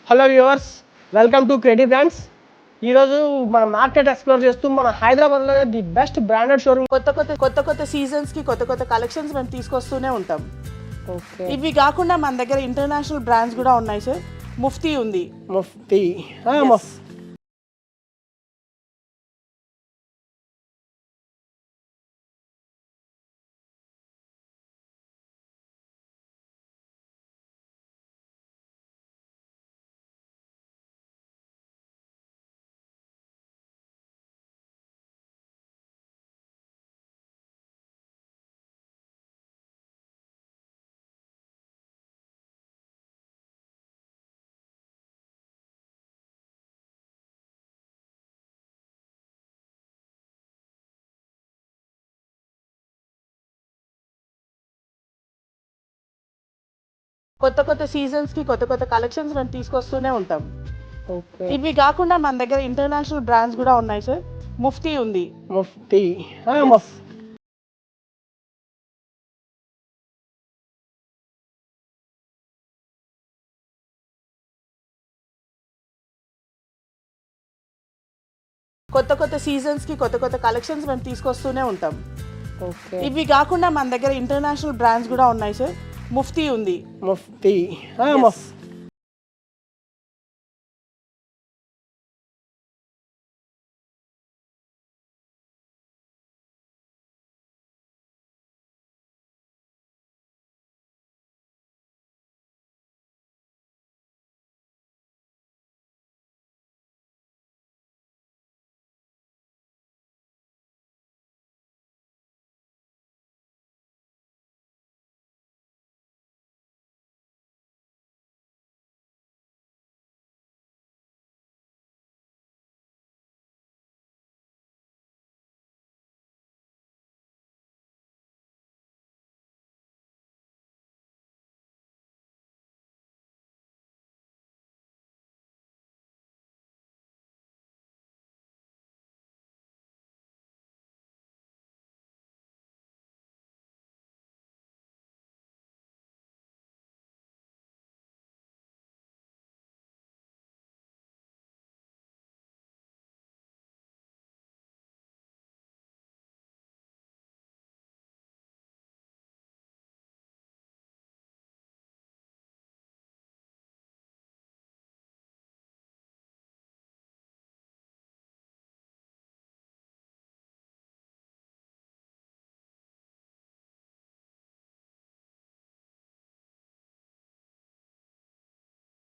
Hello viewers, welcome to creative brands. ఈరోజు మన market explore చేస్తూ మన హైదరాబాద్లో ది బెస్ట్ బ్రాండెడ్ షోరూమ్ కొత్త సీజన్స్కి కొత్త కలెక్షన్స్ మేము తీసుకొస్తూనే ఉంటాం. ఓకే, ఇవి కాకుండా మన దగ్గర ఇంటర్నేషనల్ బ్రాండ్స్ కూడా ఉన్నాయి సార్. ముఫ్తీ ఉంది. ముఫ్తీ Yes. కొత్త సీజన్స్కి కొత్త కలెక్షన్స్ మేము తీసుకొస్తూనే ఉంటాం. ఓకే, ఇవి కాకుండా మన దగ్గర ఇంటర్నేషనల్ బ్రాండ్స్ కూడా ఉన్నాయి సార్. ముఫ్తీ ఉంది. ముఫ్తీ Yes. కొత్త సీజన్స్కి కొత్త కలెక్షన్స్ మేము తీసుకొస్తూనే ఉంటాం. ఓకే, ఇవి కాకుండా మన దగ్గర ఇంటర్నేషనల్ బ్రాండ్స్ కూడా ఉన్నాయి సార్. ముఫ్తీ ఉంది. ముఫ్తీ Yes.